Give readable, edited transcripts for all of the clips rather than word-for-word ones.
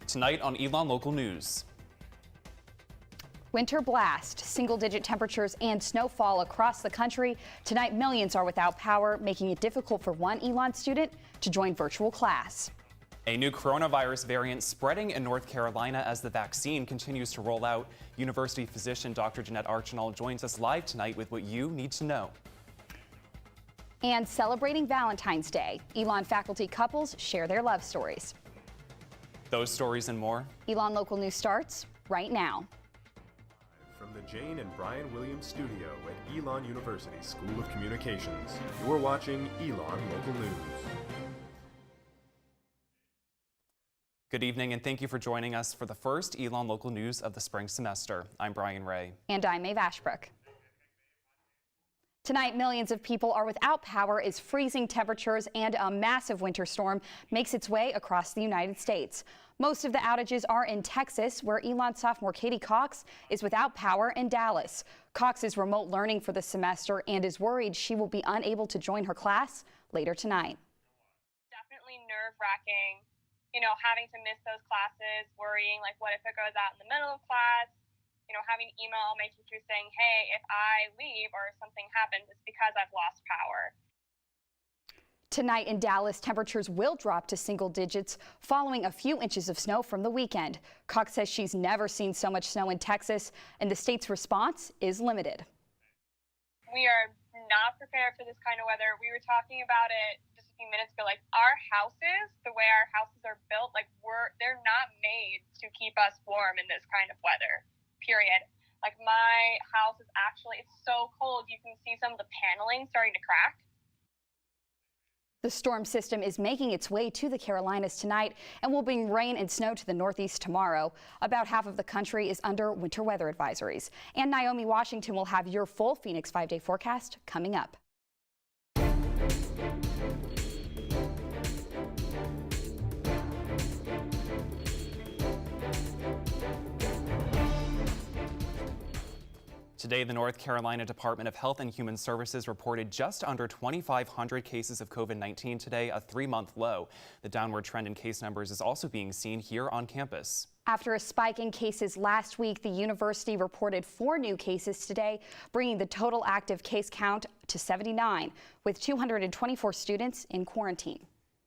Tonight on Elon Local News. Winter blast, single-digit temperatures and snowfall across the country. Tonight, millions are without power, making it difficult for one Elon student to join virtual class. A new coronavirus variant spreading in North Carolina as the vaccine continues to roll out. University physician Dr. Jeanette Archinal joins us live tonight with what you need to know. And celebrating Valentine's Day, Elon faculty couples share their love stories. Those stories and more. Elon Local News starts right now. From the Jane and Brian Williams studio at Elon University School of Communications, you're watching Elon Local News. Good evening and thank you for joining us for the first Elon Local News of the spring semester. I'm Brian Ray. And I'm Maeve Ashbrook. Tonight, millions of people are without power as freezing temperatures and a massive winter storm makes its way across the United States. Most of the outages are in Texas, where Elon sophomore Katie Cox is without power in Dallas. Cox is remote learning for the semester and is worried she will be unable to join her class later tonight. Definitely nerve-wracking, having to miss those classes, worrying like what if it goes out in the middle of class. Having an email my teacher saying, hey, if I leave or if something happens, it's because I've lost power. Tonight in Dallas, temperatures will drop to single digits following a few inches of snow from the weekend. Cox says she's never seen so much snow in Texas, and the state's response is limited. We are not prepared for this kind of weather. We were talking about it just a few minutes ago. Like our houses, the way our houses are built, they're not made to keep us warm in this kind of weather. Period. Like my house is it's so cold you can see some of the paneling starting to crack. The storm system is making its way to the Carolinas tonight and will bring rain and snow to the Northeast tomorrow. About half of the country is under winter weather advisories. And Naomi Washington will have your full Phoenix 5-day forecast coming up. Today, the North Carolina Department of Health and Human Services reported just under 2,500 cases of COVID-19 today, a 3-month low. The downward trend in case numbers is also being seen here on campus. After a spike in cases last week, the university reported 4 new cases today, bringing the total active case count to 79, with 224 students in quarantine.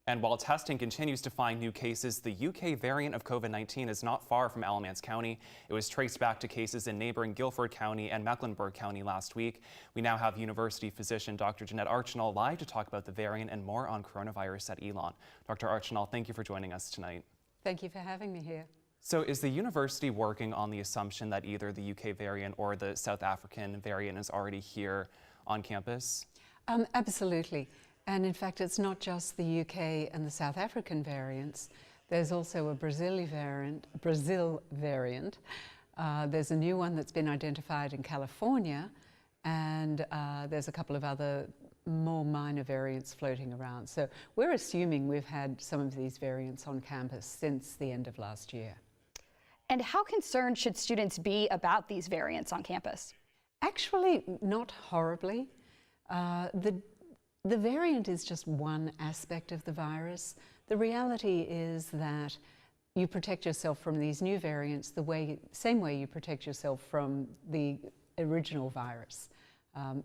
And while testing continues to find new cases, the UK variant of COVID-19 is not far from Alamance County. It was traced back to cases in neighboring Guilford County and Mecklenburg County last week. We now have university physician Dr. Jeanette Archinal live to talk about the variant and more on coronavirus at Elon. Dr. Archinal, thank you for joining us tonight. Thank you for having me here. So is the university working on the assumption that either the UK variant or the South African variant is already here on campus? Absolutely. And in fact, it's not just the UK and the South African variants. There's also a Brazil variant. There's a new one that's been identified in California, and there's a couple of other more minor variants floating around. So we're assuming we've had some of these variants on campus since the end of last year. And how concerned should students be about these variants on campus? Actually, not horribly. The variant is just one aspect of the virus. The reality is that you protect yourself from these new variants the same way you protect yourself from the original virus.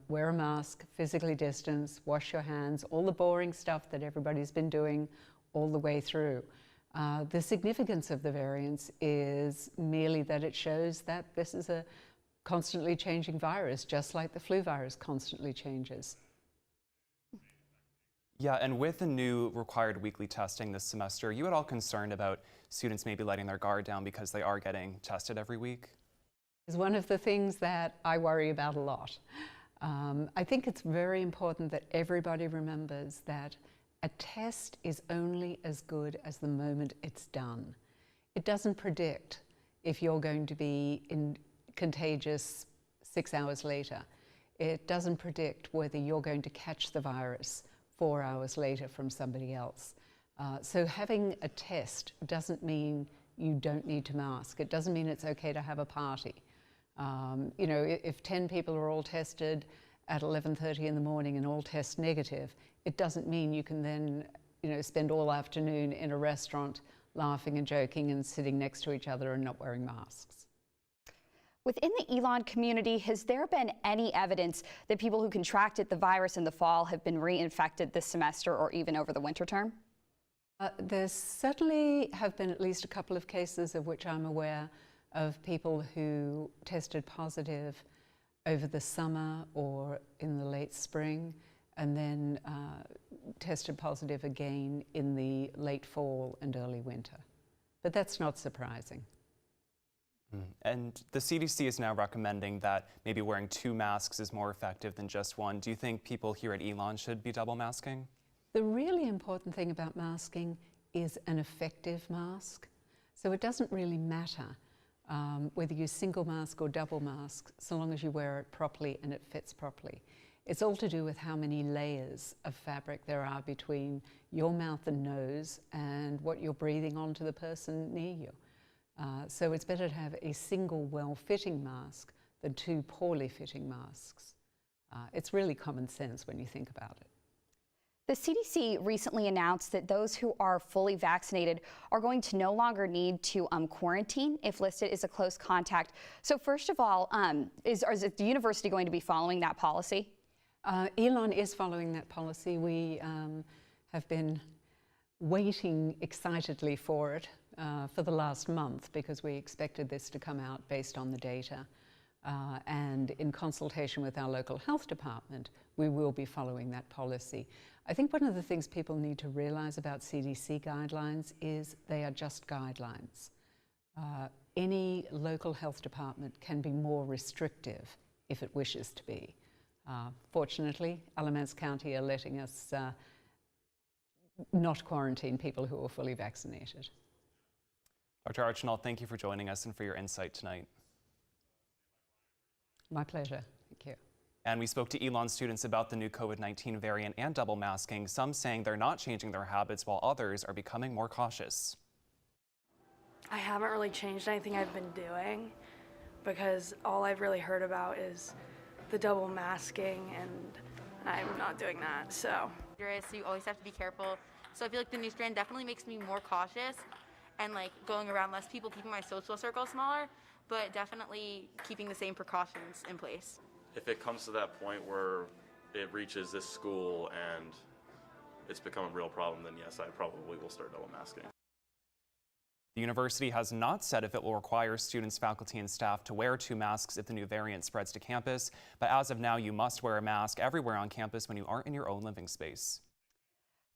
Wear a mask, physically distance, wash your hands, all the boring stuff that everybody's been doing all the way through. The significance of the variants is merely that it shows that this is a constantly changing virus, just like the flu virus constantly changes. Yeah, and with the new required weekly testing this semester, are you at all concerned about students maybe letting their guard down because they are getting tested every week? It's one of the things that I worry about a lot. I think it's very important that everybody remembers that a test is only as good as the moment it's done. It doesn't predict if you're going to be contagious 6 hours later. It doesn't predict whether you're going to catch the virus 4 hours later from somebody else. So having a test doesn't mean you don't need to mask. It doesn't mean it's okay to have a party. If 10 people are all tested at 11:30 in the morning and all test negative, it doesn't mean you can then spend all afternoon in a restaurant laughing and joking and sitting next to each other and not wearing masks. Within the Elon community, has there been any evidence that people who contracted the virus in the fall have been reinfected this semester or even over the winter term? There certainly have been at least a couple of cases of which I'm aware of people who tested positive over the summer or in the late spring and then tested positive again in the late fall and early winter. But that's not surprising. And the CDC is now recommending that maybe wearing 2 masks is more effective than just one. Do you think people here at Elon should be double masking? The really important thing about masking is an effective mask. So it doesn't really matter whether you single mask or double mask, so long as you wear it properly and it fits properly. It's all to do with how many layers of fabric there are between your mouth and nose and what you're breathing onto the person near you. So it's better to have a single well-fitting mask than 2 poorly fitting masks. It's really common sense when you think about it. The CDC recently announced that those who are fully vaccinated are going to no longer need to quarantine if listed as a close contact. So first of all, is the university going to be following that policy? Elon is following that policy. We have been waiting excitedly for it for the last month because we expected this to come out based on the data. And in consultation with our local health department, we will be following that policy. I think one of the things people need to realize about CDC guidelines is they are just guidelines. Any local health department can be more restrictive if it wishes to be. Fortunately, Alamance County are letting us not quarantine people who are fully vaccinated. Dr. Archinall, thank you for joining us and for your insight tonight. My pleasure. Thank you. And we spoke to Elon students about the new COVID-19 variant and double masking, some saying they're not changing their habits while others are becoming more cautious. I haven't really changed anything I've been doing because all I've really heard about is the double masking, and I'm not doing that, so. So you always have to be careful. So I feel like the new strand definitely makes me more cautious and like going around less people, keeping my social circle smaller, but definitely keeping the same precautions in place. If it comes to that point where it reaches this school and it's become a real problem, then yes, I probably will start double masking. The university has not said if it will require students, faculty, and staff to wear 2 masks if the new variant spreads to campus, but as of now, you must wear a mask everywhere on campus when you aren't in your own living space.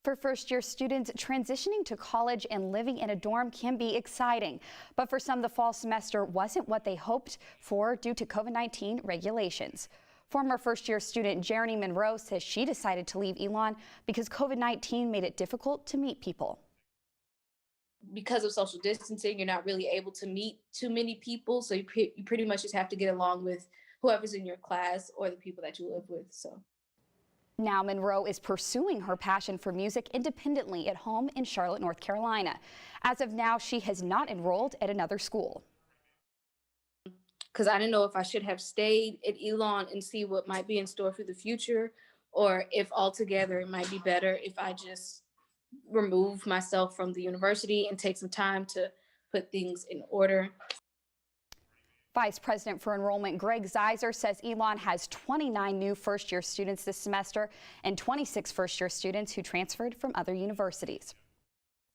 For first-year students, transitioning to college and living in a dorm can be exciting. But for some, the fall semester wasn't what they hoped for due to COVID-19 regulations. Former first-year student Jeremy Monroe says she decided to leave Elon because COVID-19 made it difficult to meet people. Because of social distancing, you're not really able to meet too many people. So you pretty much just have to get along with whoever's in your class or the people that you live with. So. Now Monroe is pursuing her passion for music independently at home in Charlotte, North Carolina. As of now, she has not enrolled at another school. Because I didn't know if I should have stayed at Elon and see what might be in store for the future, or if altogether it might be better if I just remove myself from the university and take some time to put things in order. Vice President for Enrollment Greg Zeiser says Elon has 29 new first-year students this semester and 26 first-year students who transferred from other universities.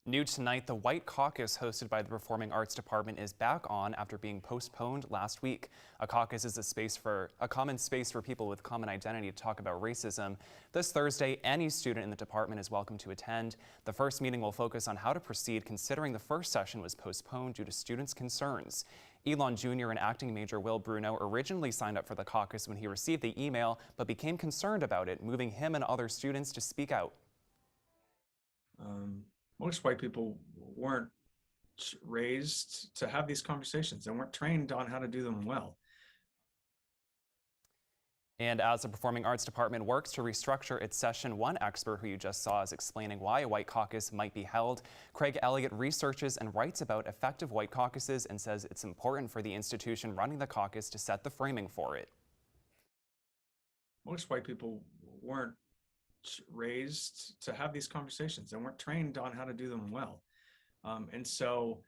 New tonight, the White Caucus hosted by the Performing Arts Department is back on after being postponed last week. A caucus is a common space for people with common identity to talk about racism. This Thursday, any student in the department is welcome to attend. The first meeting will focus on how to proceed considering the first session was postponed due to students' concerns. Elon Jr. and Acting Major Will Bruno originally signed up for the caucus when he received the email, but became concerned about it, moving him and other students to speak out. Most white people weren't raised to have these conversations and weren't trained on how to do them well. And as the Performing Arts Department works to restructure its session, one expert who you just saw is explaining why a white caucus might be held. Craig Elliott researches and writes about effective white caucuses and says it's important for the institution running the caucus to set the framing for it. Most white people weren't raised to have these conversations and weren't trained on how to do them well. And so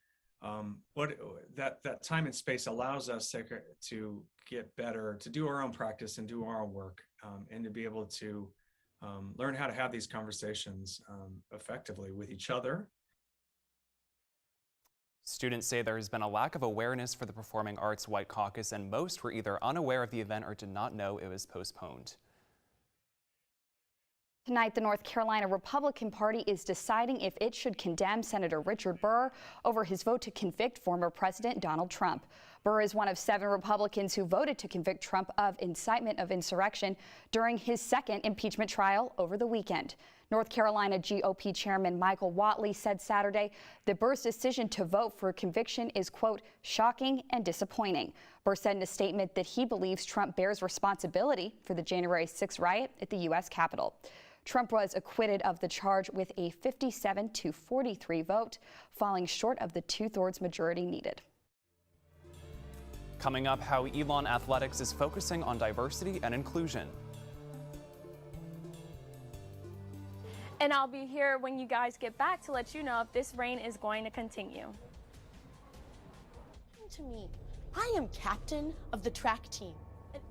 what that time and space allows us to get better, to do our own practice and do our own work, and to be able to learn how to have these conversations effectively with each other. Students say there has been a lack of awareness for the Performing Arts White Caucus, and most were either unaware of the event or did not know it was postponed. Tonight, the North Carolina Republican Party is deciding if it should condemn Senator Richard Burr over his vote to convict former President Donald Trump. Burr is one of 7 Republicans who voted to convict Trump of incitement of insurrection during his second impeachment trial over the weekend. North Carolina GOP Chairman Michael Whatley said Saturday that Burr's decision to vote for conviction is, quote, shocking and disappointing. Burr said in a statement that he believes Trump bears responsibility for the January 6th riot at the U.S. Capitol. Trump was acquitted of the charge with a 57-43 vote, falling short of the 2/3 majority needed. Coming up, how Elon Athletics is focusing on diversity and inclusion. And I'll be here when you guys get back to let you know if this rain is going to continue. To me, I am captain of the track team.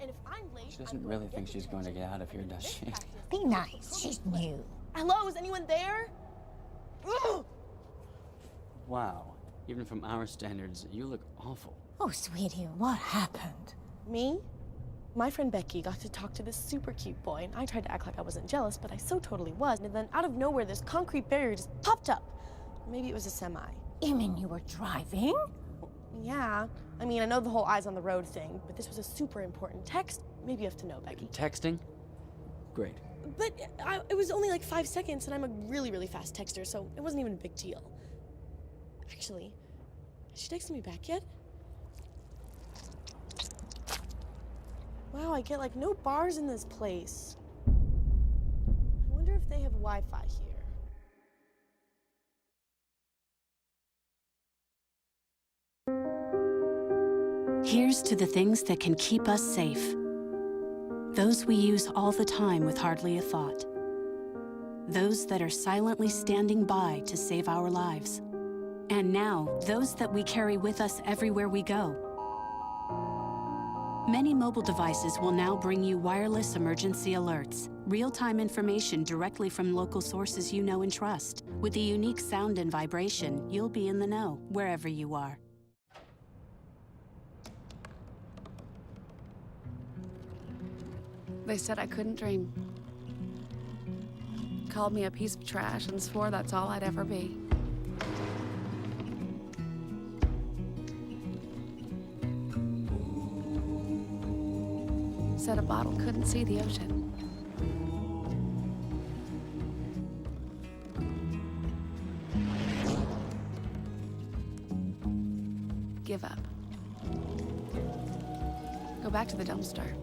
And if I'm late, she doesn't really think she's going to get out of here, does she? Be nice. She's new. Hello, is anyone there? Ugh! Wow. Even from our standards, you look awful. Oh, sweetie, what happened? Me? My friend Becky got to talk to this super cute boy, and I tried to act like I wasn't jealous, but I so totally was. And then out of nowhere, this concrete barrier just popped up. Maybe it was a semi. You mean you were driving? Yeah. I mean, I know the whole eyes on the road thing, but this was a super important text. Maybe you have to know, Becky. Texting? Great. But it was only like 5 seconds, and I'm a really, really fast texter, so it wasn't even a big deal. Actually, has she texted me back yet? Wow, I get like no bars in this place. I wonder if they have Wi-Fi here. Here's to the things that can keep us safe. Those we use all the time with hardly a thought. Those that are silently standing by to save our lives. And now, those that we carry with us everywhere we go. Many mobile devices will now bring you wireless emergency alerts, real-time information directly from local sources you know and trust. With the unique sound and vibration, you'll be in the know, wherever you are. They said I couldn't dream. Called me a piece of trash and swore that's all I'd ever be. Said a bottle couldn't see the ocean. Give up. Go back to the dumpster.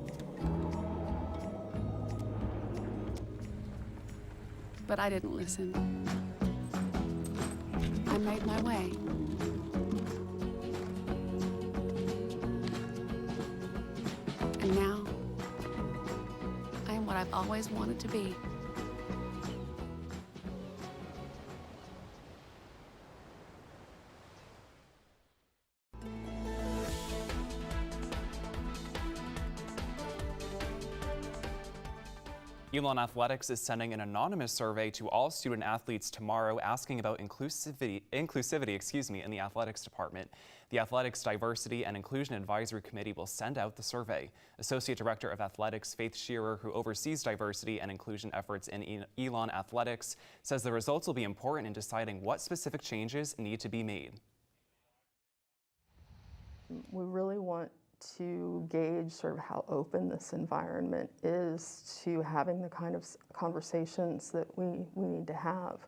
But I didn't listen. I made my way. And now, I am what I've always wanted to be. Elon Athletics is sending an anonymous survey to all student athletes tomorrow asking about inclusivity in the athletics department. The Athletics Diversity and Inclusion Advisory Committee will send out the survey. Associate Director of Athletics Faith Shearer, who oversees diversity and inclusion efforts in Elon Athletics, says the results will be important in deciding what specific changes need to be made. We really want to gauge sort of how open this environment is to having the kind of conversations that we need to have.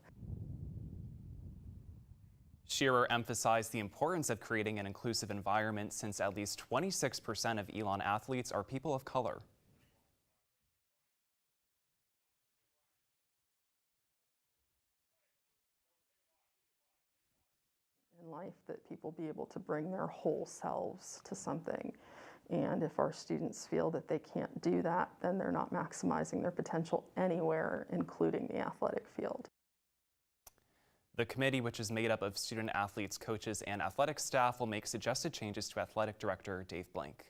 Shearer emphasized the importance of creating an inclusive environment since at least 26% of Elon athletes are people of color. In life, that people be able to bring their whole selves to something. And if our students feel that they can't do that, then they're not maximizing their potential anywhere, including the athletic field. The committee, which is made up of student athletes, coaches, and athletic staff, will make suggested changes to athletic director Dave Blank.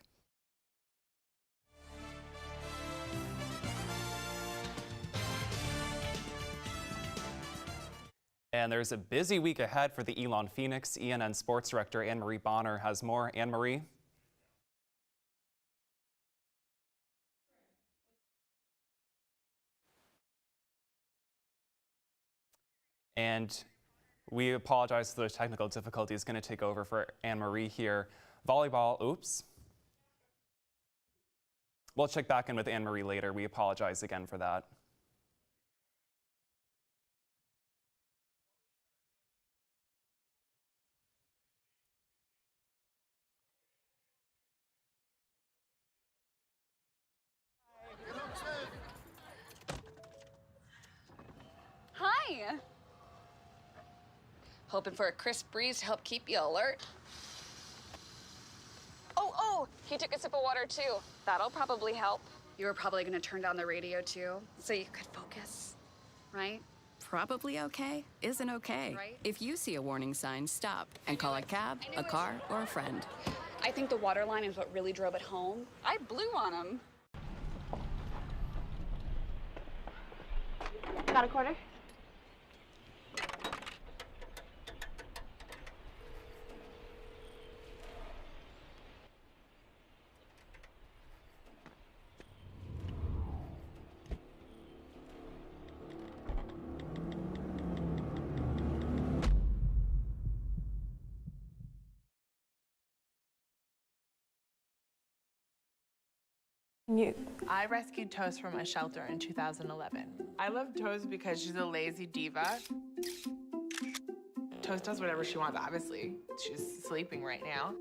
And there's a busy week ahead for the Elon Phoenix. ENN Sports Director Anne-Marie Bonner has more. Anne-Marie? And we apologize for those technical difficulties. Going to take over for Anne-Marie here. Volleyball, oops. We'll check back in with Anne-Marie later. We apologize again for that. Hi. Hoping for a crisp breeze to help keep you alert. Oh, he took a sip of water too. That'll probably help. You were probably gonna turn down the radio too, so you could focus, right? Probably okay isn't okay. Right? If you see a warning sign, stop and call a cab, a car, or a friend. I think the water line is what really drove it home. I blew on him. Got a quarter? I rescued Toast from a shelter in 2011. I love Toast because she's a lazy diva. Toast does whatever she wants, obviously. She's sleeping right now.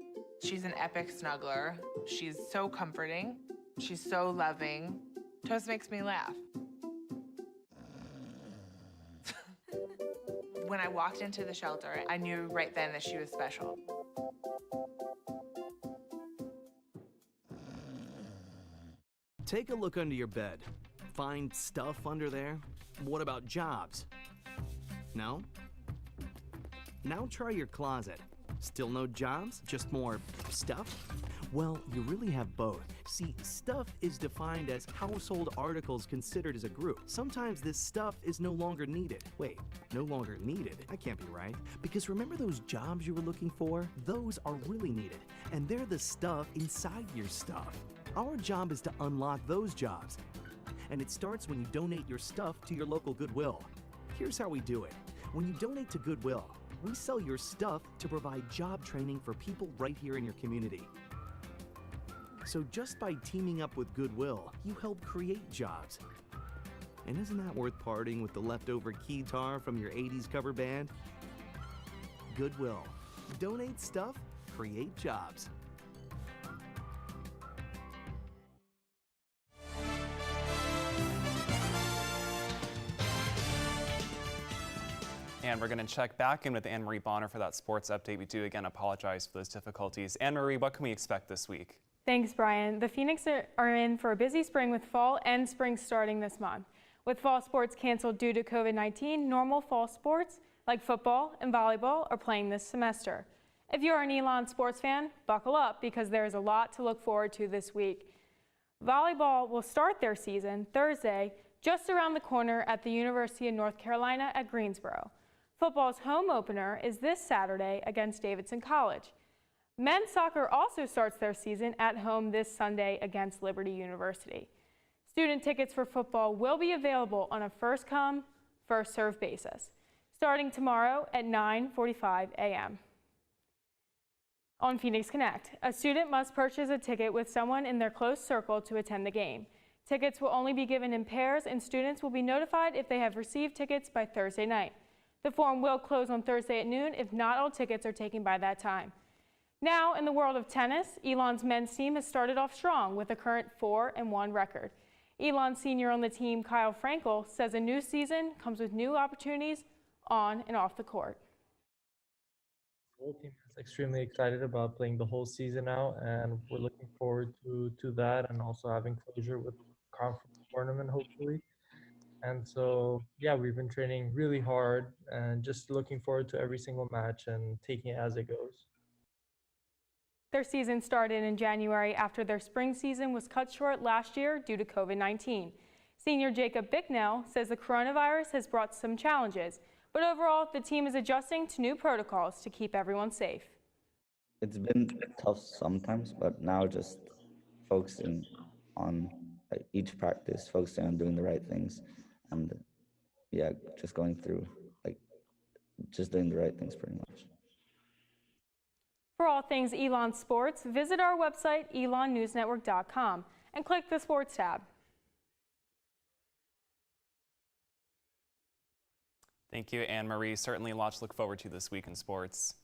She's an epic snuggler. She's so comforting. She's so loving. Toast makes me laugh. When I walked into the shelter, I knew right then that she was special. Take a look under your bed. Find stuff under there? What about jobs? No? Now try your closet. Still no jobs? Just more stuff? Well, you really have both. See, stuff is defined as household articles considered as a group. Sometimes this stuff is no longer needed. Wait, no longer needed? That can't be right. Because remember those jobs you were looking for? Those are really needed. And they're the stuff inside your stuff. Our job is to unlock those jobs. And it starts when you donate your stuff to your local Goodwill. Here's how we do it. When you donate to Goodwill, we sell your stuff to provide job training for people right here in your community. So just by teaming up with Goodwill, you help create jobs. And isn't that worth parting with the leftover keytar from your 80s cover band? Goodwill. Donate stuff, create jobs. And we're going to check back in with Anne-Marie Bonner for that sports update. We do again apologize for those difficulties. Anne-Marie, what can we expect this week? Thanks, Brian. The Phoenix are in for a busy spring with fall and spring starting this month. With fall sports canceled due to COVID-19, normal fall sports like football and volleyball are playing this semester. If you're an Elon sports fan, buckle up because there is a lot to look forward to this week. Volleyball will start their season Thursday, just around the corner at the University of North Carolina at Greensboro. Football's home opener is this Saturday against Davidson College. Men's soccer also starts their season at home this Sunday against Liberty University. Student tickets for football will be available on a first-come, first-served basis, starting tomorrow at 9:45 a.m. On Phoenix Connect, a student must purchase a ticket with someone in their close circle to attend the game. Tickets will only be given in pairs, and students will be notified if they have received tickets by Thursday night. The form will close on Thursday at noon if not all tickets are taken by that time. Now, in the world of tennis, Elon's men's team has started off strong with a current 4-1 record. Elon's senior on the team, Kyle Frankel, says a new season comes with new opportunities on and off the court. The whole team is extremely excited about playing the whole season now, and we're looking forward to that and also having closure with the conference tournament, hopefully. And so, yeah, we've been training really hard and just looking forward to every single match and taking it as it goes. Their season started in January after their spring season was cut short last year due to COVID-19. Senior Jacob Bicknell says the coronavirus has brought some challenges, but overall the team is adjusting to new protocols to keep everyone safe. It's been tough sometimes, but now just focusing on each practice, focusing on doing the right things, and yeah, just going through, just doing the right things pretty much. For all things Elon Sports, visit our website, elonnewsnetwork.com, and click the Sports tab. Thank you, Anne-Marie. Certainly lots to look forward to this week in sports.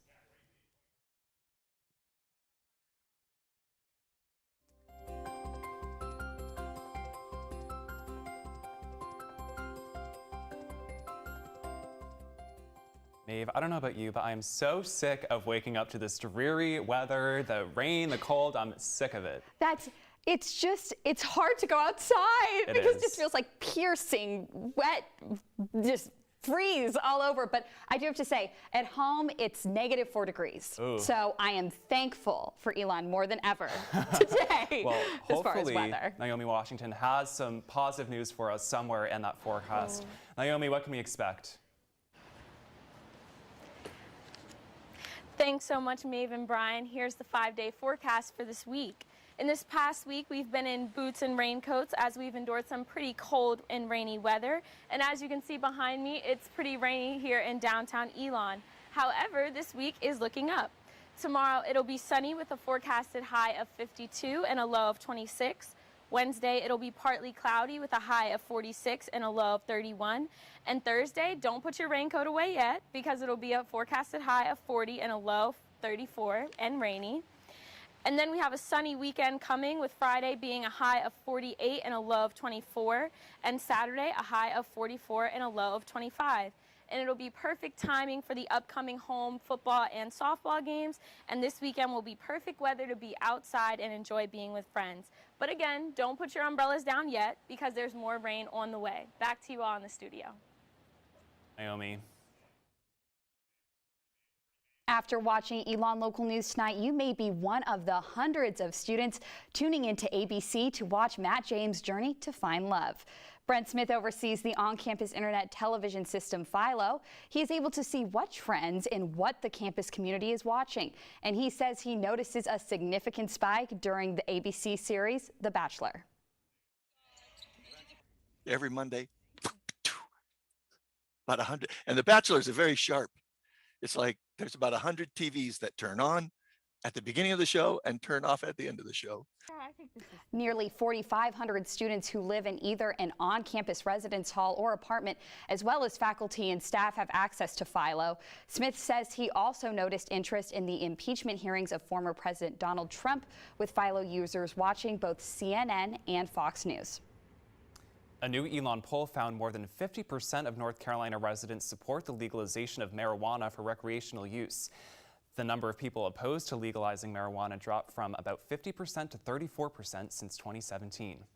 Maeve, I don't know about you, but I am so sick of waking up to this dreary weather, the rain, the cold. I'm sick of it. It's hard to go outside because it just is. feels like piercing, wet, just freeze all over. But I do have to say, at home, it's -4 degrees. Ooh. So I am thankful for Elon more than ever today Well, as far as hopefully weather. Naomi Washington has some positive news for us somewhere in that forecast. Naomi, what can we expect? Thanks so much, Maeve and Brian. Here's the 5-day forecast for this week. In this past week, we've been in boots and raincoats as we've endured some pretty cold and rainy weather. And as you can see behind me, it's pretty rainy here in downtown Elon. However, this week is looking up. Tomorrow, it'll be sunny with a forecasted high of 52 and a low of 26. Wednesday, it'll be partly cloudy with a high of 46 and a low of 31. And Thursday, don't put your raincoat away yet because it'll be a forecasted high of 40 and a low of 34 and rainy. And then we have a sunny weekend coming with Friday being a high of 48 and a low of 24. And Saturday, a high of 44 and a low of 25. And it'll be perfect timing for the upcoming home football and softball games. And this weekend will be perfect weather to be outside and enjoy being with friends. But again, don't put your umbrellas down yet because there's more rain on the way. Back to you all in the studio. Naomi. After watching Elon Local News tonight, you may be one of the hundreds of students tuning into ABC to watch Matt James' journey to find love. Brent Smith oversees the on-campus internet television system Philo. He is able to see what trends and what the campus community is watching. And he says he notices a significant spike during the ABC series, The Bachelor. Every Monday, about 100. And The Bachelors are very sharp. It's like there's about 100 TVs that turn on at the beginning of the show and turn off at the end of the show. Nearly 4,500 students who live in either an on-campus residence hall or apartment, as well as faculty and staff, have access to Philo. Smith says he also noticed interest in the impeachment hearings of former President Donald Trump, with Philo users watching both CNN and Fox News. A new Elon poll found more than 50% of North Carolina residents support the legalization of marijuana for recreational use. The number of people opposed to legalizing marijuana dropped from about 50% to 34% since 2017.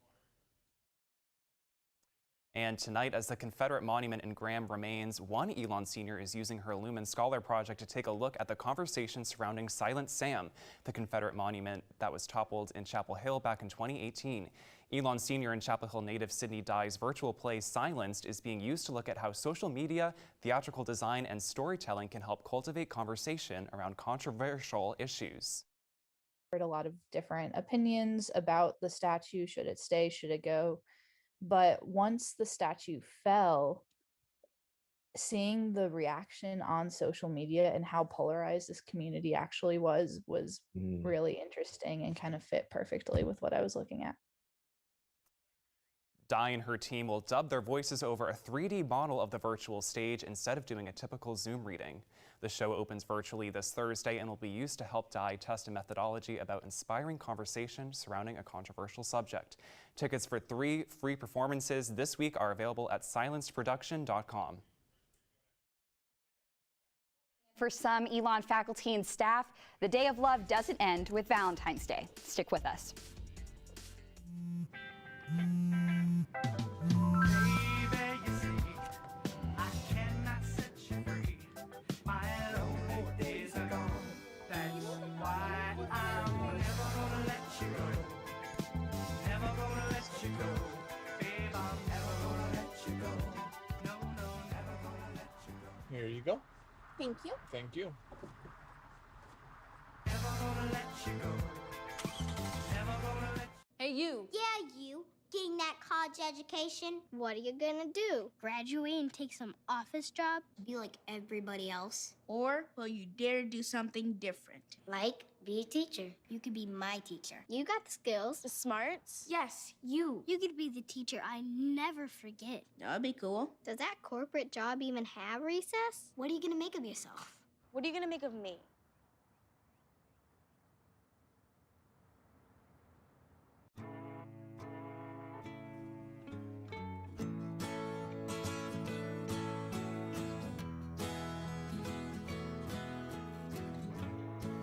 And tonight, as the Confederate monument in Graham remains, one Elon senior is using her Lumen Scholar project to take a look at the conversation surrounding Silent Sam, the Confederate monument that was toppled in Chapel Hill back in 2018. Elon Sr. and Chapel Hill native Sydney Dye's virtual play Silenced is being used to look at how social media, theatrical design, and storytelling can help cultivate conversation around controversial issues. Heard a lot of different opinions about the statue. Should it stay? Should it go? But once the statue fell, seeing the reaction on social media and how polarized this community actually was really interesting and kind of fit perfectly with what I was looking at. Dye and her team will dub their voices over a 3D model of the virtual stage instead of doing a typical Zoom reading. The show opens virtually this Thursday and will be used to help Dye test a methodology about inspiring conversation surrounding a controversial subject. Tickets for 3 free performances this week are available at silencedproduction.com. For some Elon faculty and staff, the Day of Love doesn't end with Valentine's Day. Stick with us. Baby, Thank you. Thank you. Hey, you. Yeah, you. Getting that college education, what are you gonna do? Graduate and take some office job? Be like everybody else? Or will you dare do something different? Like, be a teacher. You could be my teacher. You got the skills. The smarts? Yes, you. You could be the teacher I never forget. That'd be cool. Does that corporate job even have recess? What are you gonna make of yourself? What are you gonna make of me?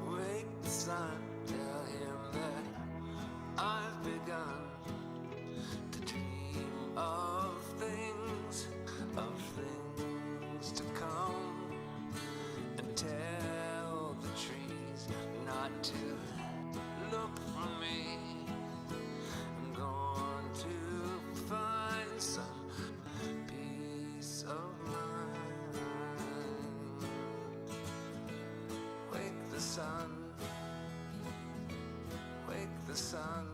Wake the sun, tell him that I've begun to dream of things to come, and tell the trees not to look for me. I'm going to find some peace of mind. Wake the sun, wake the sun,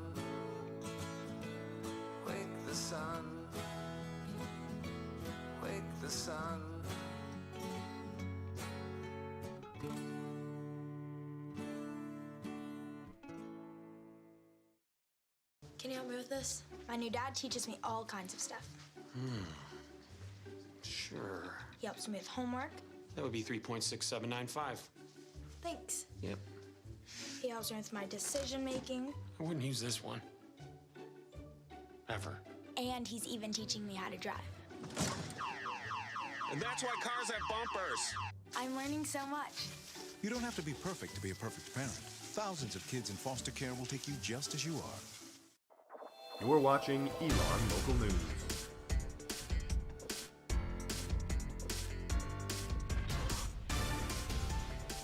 wake the sun, wake the sun. Can you help me with this? My new dad teaches me all kinds of stuff. Sure. He helps me with homework. That would be 3.6795. Thanks. Yep. He helps me with my decision making. I wouldn't use this one. Ever. And he's even teaching me how to drive. And that's why cars have bumpers. I'm learning so much. You don't have to be perfect to be a perfect parent. Thousands of kids in foster care will take you just as you are. You're watching Elon Local News.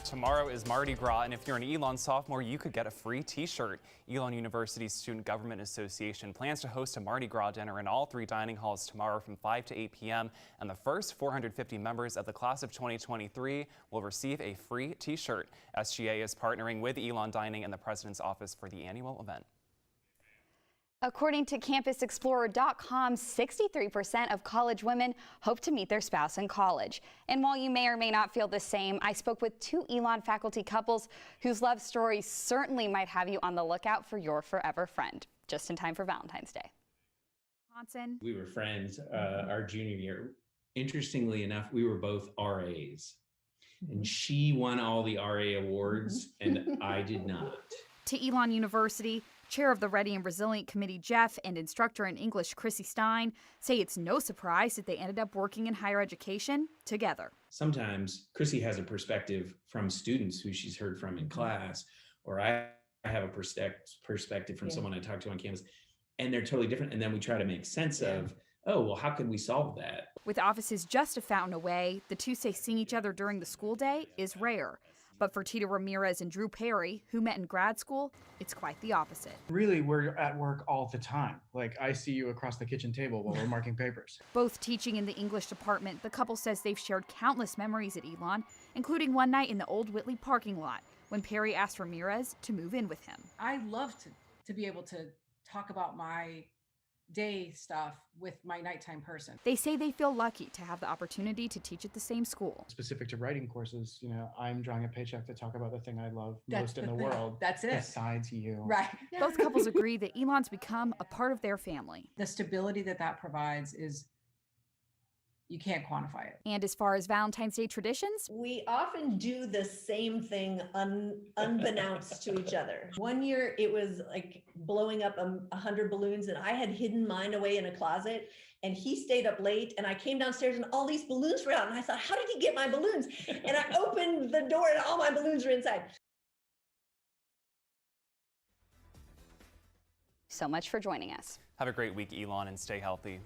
Tomorrow is Mardi Gras, and if you're an Elon sophomore, you could get a free t-shirt. Elon University's Student Government Association plans to host a Mardi Gras dinner in all 3 dining halls tomorrow from 5 to 8 p.m., and the first 450 members of the class of 2023 will receive a free t-shirt. SGA is partnering with Elon Dining and the President's Office for the annual event. According to CampusExplorer.com, 63% of college women hope to meet their spouse in college. And while you may or may not feel the same, I spoke with 2 Elon faculty couples whose love stories certainly might have you on the lookout for your forever friend, just in time for Valentine's Day. Wisconsin. We were friends our junior year. Interestingly enough, we were both RAs. And she won all the RA awards, and I did not. To Elon University, Chair of the Ready and Resilient Committee Jeff and instructor in English Chrissy Stein say it's no surprise that they ended up working in higher education together. Sometimes Chrissy has a perspective from students who she's heard from in class, or I have a perspective from someone I talked to on campus, and they're totally different. And then we try to make sense of, oh, well, how can we solve that? With offices just a fountain away, the two say seeing each other during the school day is rare. But for Tita Ramirez and Drew Perry, who met in grad school, it's quite the opposite. Really, we're at work all the time. Like, I see you across the kitchen table while we're marking papers. Both teaching in the English department, the couple says they've shared countless memories at Elon, including one night in the old Whitley parking lot when Perry asked Ramirez to move in with him. I love to be able to talk about my day stuff with my nighttime person. They say they feel lucky to have the opportunity to teach at the same school. Specific to writing courses, you know, I'm drawing a paycheck to talk about the thing I love That's most in the the thing. world. That's it. Besides you. Right. Both couples agree that Elon's become a part of their family. The stability that provides is, you can't quantify it. And as far as Valentine's Day traditions, we often do the same thing unbeknownst to each other. One year it was like blowing up 100 balloons, and I had hidden mine away in a closet, and he stayed up late, and I came downstairs and all these balloons were out, and I thought, how did he get my balloons? And I opened the door and all my balloons were inside. So much for joining us. Have a great week, Elon, and stay healthy.